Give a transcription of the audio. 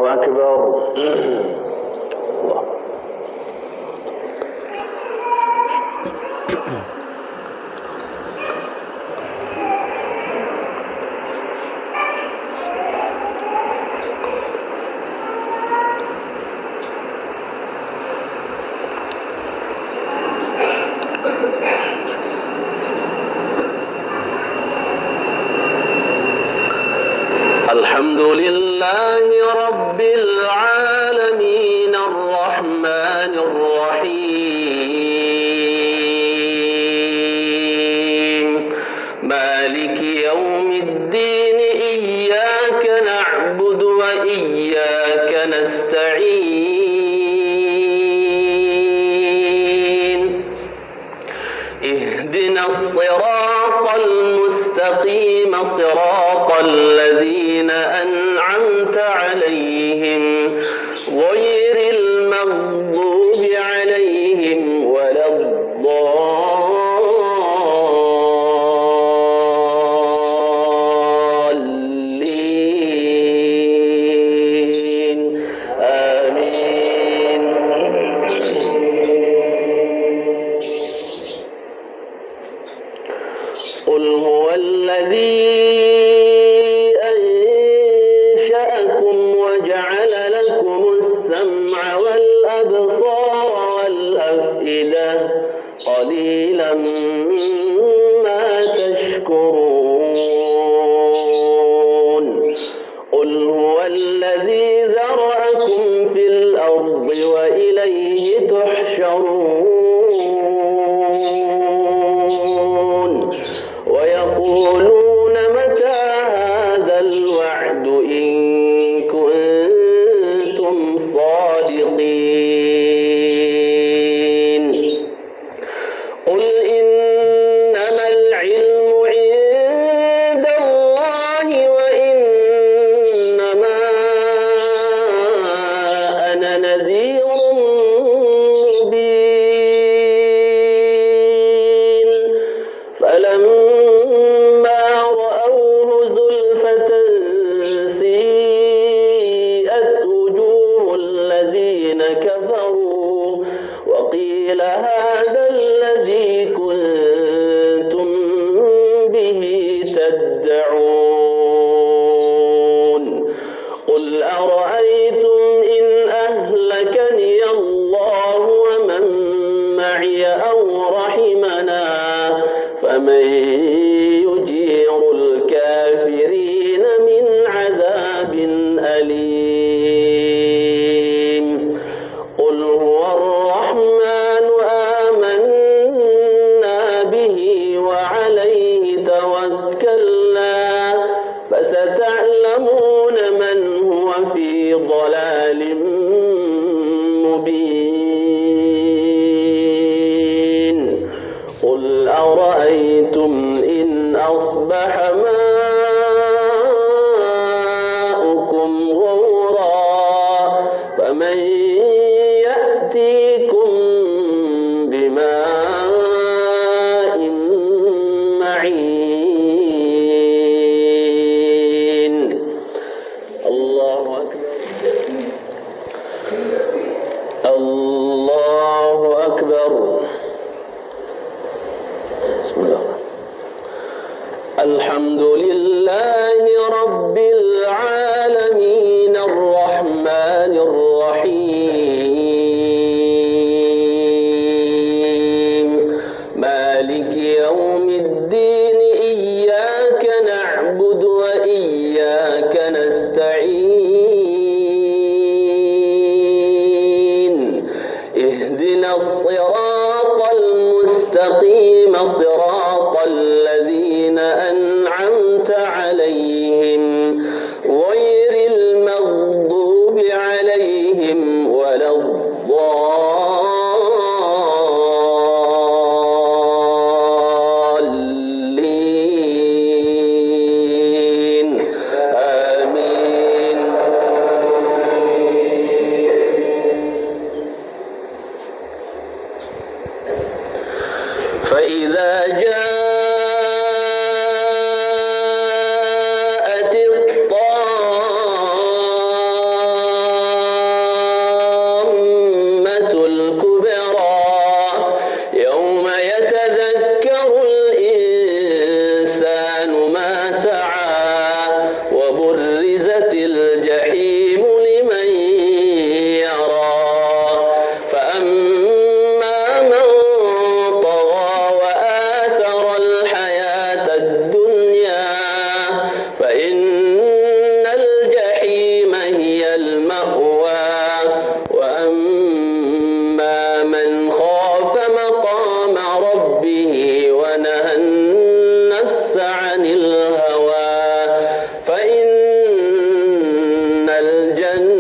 أكبر. الحمد لله رب العالمين الرحمن الرحيم مالك يوم الدين إياك نعبد وإياك نستعين اهدنا الصراط المستقيم صراط الذين أنعمت عليهم غير المغضوب عليهم ولا الضالين آمين. قل هو الذي أنشأكم وجعل لكم السمع والأبصار والأفئدة قليلا ما تشكرون. قل هو الذي ذرأكم في الأرض وإليه تحشرون. ويقولون متى هذا الوعد إن كنتم صادقين. قل إنما العلم عند الله وإنما أنا نذير مبين. فلما رأوه زلفة سيئت وجوه الذين كفروا وقيل هذا الذي كنتم به تدعون. قل أرأيتم إن أهلكني الله ومن معي أو رحمنا فمن يجير الكافرين من عذاب أليم. قل هو الرحمن آمنا به وعليه توكلنا فستعلمون من هو في ضلال مبين. قل أرأيتم إن أصبح ماؤكم غورا فمن يأتيكم بماء معين. الله أكبر. الله أكبر. بسم الله. الحمد لله رب العالمين الرحمن الرحيم مالك يوم الدين إياك نعبد وإياك نستعين اهدنا الصراط المستقيم صراط الذين أنعمت عليهم غير المغضوب عليهم ولا الضالين آمين. فإذا جاء الجحيم لمن يرى فأما من طغى وآثر الحياة الدنيا فإن الجحيم هي المأوى وأما من خاف مقام ربه ونهى النفس عن الهوى فإن الجنة